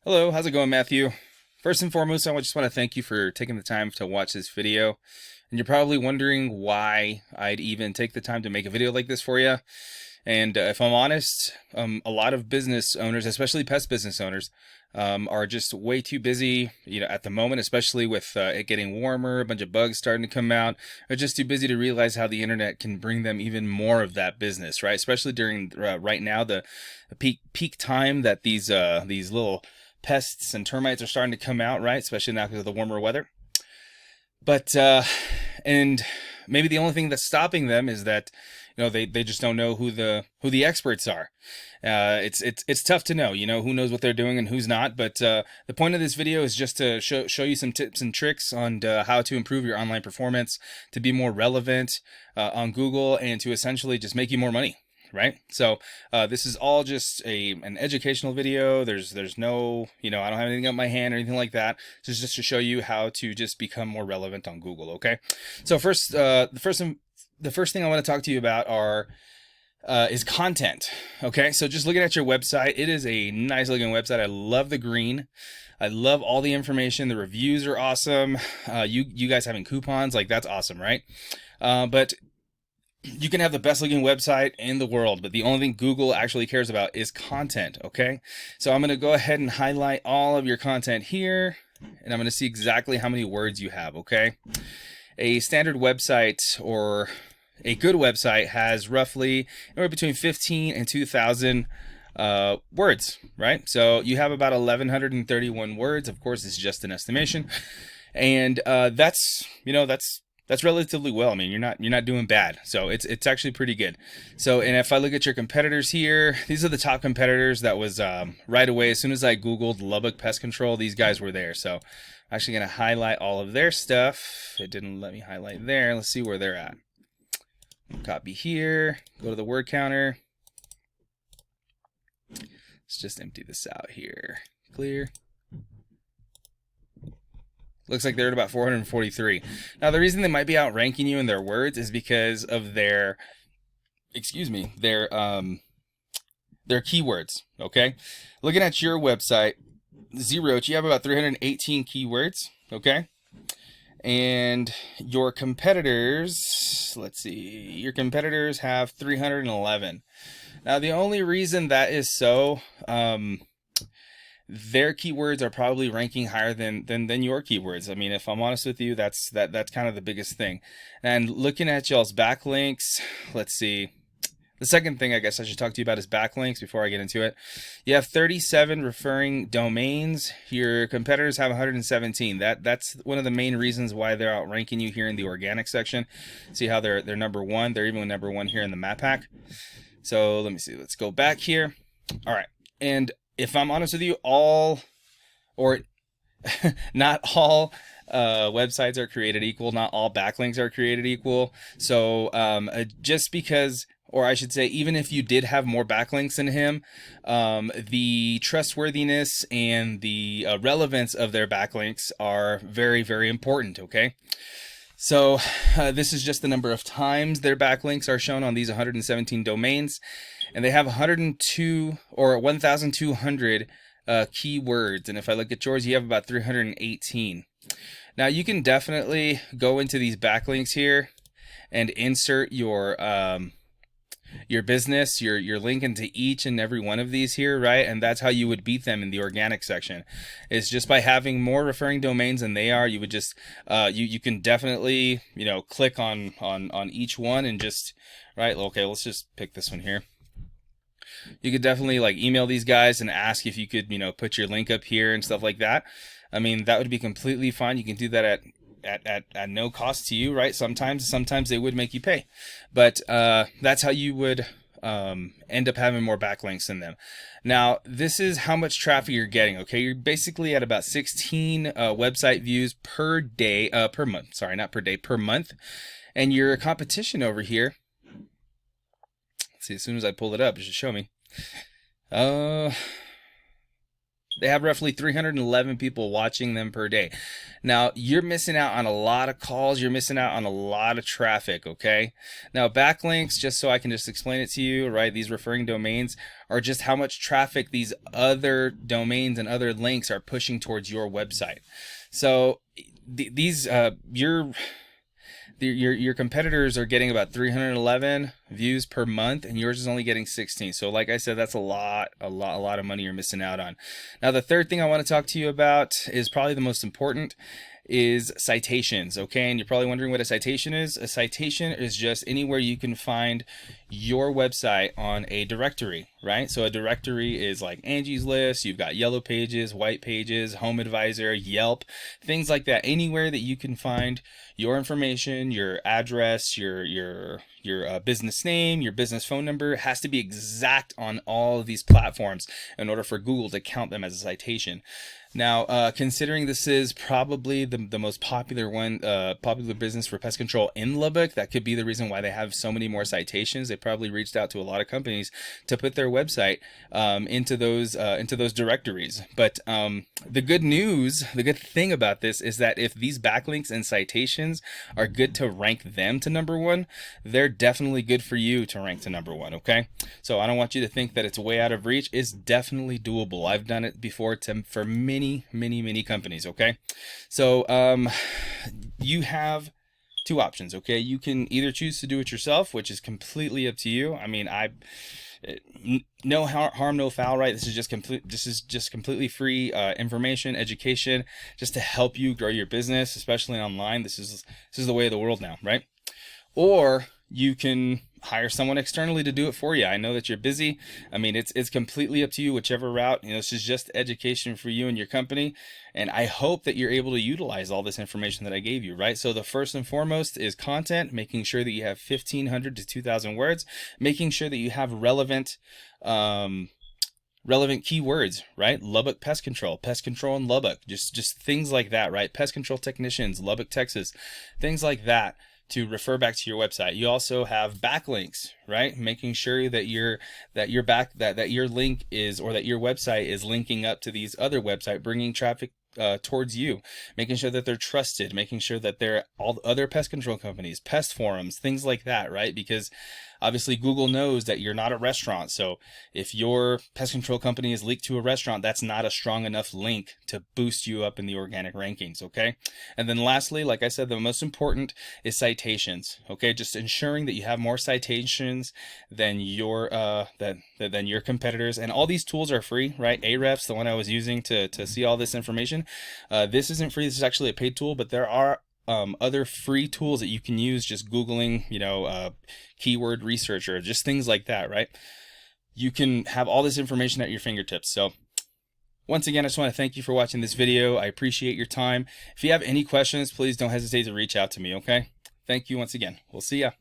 Hello, how's it going, Matthew? First and foremost, I just want to thank you for taking the time to watch this video. And you're probably wondering why I'd even take the time to make a video like this for you. And if I'm honest, a lot of business owners, especially pest business owners, are just way too busy, at the moment, especially with it getting warmer, a bunch of bugs starting to come out. They're just too busy to realize how the internet can bring them even more of that business, right? Especially during right now, the peak time that these little pests and termites are starting to come out, right? Especially now because of the warmer weather. But and maybe the only thing that's stopping them is that they just don't know who the experts are. It's tough to know, who knows what they're doing and who's not. But the point of this video is just to show you some tips and tricks on how to improve your online performance, to be more relevant on Google, and to essentially just make you more money. Right? So this is all just an educational video. There's no, I don't have anything up my hand or anything like that. This is just to show you how to just become more relevant on Google. Okay. So first, the first thing I want to talk to you about is content. Okay. So just looking at your website, it is a nice looking website. I love the green. I love all the information. The reviews are awesome. You guys having coupons, like that's awesome, right? But you can have the best looking website in the world, but the only thing Google actually cares about is content, okay? So I'm going to go ahead and highlight all of your content here, and I'm going to see exactly how many words you have, okay? A standard website or a good website has roughly anywhere between 15 and 2,000 words, right? So you have about 1,131 words. Of course, it's just an estimation. And that's relatively well. I mean, you're not doing bad. So it's actually pretty good. So, and if I look at your competitors here, these are the top competitors. That was right away. As soon as I Googled Lubbock Pest Control, these guys were there. So I'm actually going to highlight all of their stuff. It didn't let me highlight there. Let's see where they're at. Copy here, go to the word counter. Let's just empty this out here. Clear. Looks like they're at about 443. Now, the reason they might be outranking you in their words is because of their keywords, okay? Looking at your website, Zeroach, you have about 318 keywords, okay? And your competitors, let's see, your competitors have 311. Now, the only reason that is so, their keywords are probably ranking higher than your keywords. I mean, if I'm honest with you, that's kind of the biggest thing. And looking at y'all's backlinks, let's see. The second thing I guess I should talk to you about is backlinks before I get into it. You have 37 referring domains. Your competitors have 117. That's one of the main reasons why they're outranking you here in the organic section. See how they're number one. They're even number one here in the map pack. So let me see. Let's go back here. All right. And if I'm honest with you, not all websites are created equal. Not all backlinks are created equal. So just because, or I should say, even if you did have more backlinks than him, the trustworthiness and the relevance of their backlinks are very, very important, okay? So this is just the number of times their backlinks are shown on these 117 domains, and they have 102 or 1,200 keywords. And if I look at yours, you have about 318. Now you can definitely go into these backlinks here and insert your business, your link into each and every one of these here, right? And that's how you would beat them in the organic section, is just by having more referring domains than they are. You would just you can definitely click on each one and just, right, okay, let's just pick this one here. You could definitely like email these guys and ask if you could put your link up here and stuff like that. I mean, that would be completely fine. You can do that at no cost to you, right? Sometimes they would make you pay, but that's how you would end up having more backlinks than them. Now, this is how much traffic you're getting. Okay, you're basically at about 16 website views per day, per month. Sorry, not per day, per month. And your competition over here. Let's see. As soon as I pull it up, it should show me. They have roughly 311 people watching them per day. Now, you're missing out on a lot of calls. You're missing out on a lot of traffic, okay? Now, backlinks, just so I can just explain it to you, right? These referring domains are just how much traffic these other domains and other links are pushing towards your website. So, your competitors are getting about 311 views per month, and yours is only getting 16. So like I said, that's a lot of money you're missing out on. Now, the third thing I want to talk to you about is probably the most important, is citations. Okay, and you're probably wondering what a citation is. A citation is just anywhere you can find your website on a directory, right? So a directory is like Angie's List, you've got Yellow Pages, White Pages, Home Advisor, Yelp, things like that. Anywhere that you can find your information, your address, your business name, your business phone number has to be exact on all of these platforms in order for Google to count them as a citation. Now, considering this is probably the most popular popular business for pest control in Lubbock, that could be the reason why they have so many more citations. They probably reached out to a lot of companies to put their website into those directories. But the good news, the good thing about this is that if these backlinks and citations are good to rank them to #1, they're definitely good for you to rank to #1. Okay, so I don't want you to think that it's way out of reach. It's definitely doable. I've done it before for many companies. Okay, so you have two options. Okay, you can either choose to do it yourself, which is completely up to you. I mean, no harm, no foul, right? This is just completely free information, education, just to help you grow your business, especially online. This is the way of the world now, right? Or you can hire someone externally to do it for you. I know that you're busy. I mean, it's completely up to you, whichever route. You know, this is just education for you and your company. And I hope that you're able to utilize all this information that I gave you, right? So the first and foremost is content, making sure that you have 1,500 to 2,000 words, making sure that you have relevant keywords, right? Lubbock pest control in Lubbock, just things like that, right? Pest control technicians, Lubbock, Texas, things like that, to refer back to your website. You also have backlinks, right? Making sure that your link is, or that your website is linking up to these other websites, bringing traffic towards you, making sure that they're trusted, making sure that they're all other pest control companies, pest forums, things like that, right? Because obviously Google knows that you're not a restaurant. So if your pest control company is linked to a restaurant, that's not a strong enough link to boost you up in the organic rankings. Okay. And then lastly, like I said, the most important is citations. Okay. Just ensuring that you have more citations than your competitors. And all these tools are free, right? Ahrefs, the one I was using to see all this information. This isn't free. This is actually a paid tool, but there are other free tools that you can use, just Googling, keyword research or just things like that, right? You can have all this information at your fingertips. So once again, I just want to thank you for watching this video. I appreciate your time. If you have any questions, please don't hesitate to reach out to me, okay? Thank you once again. We'll see ya.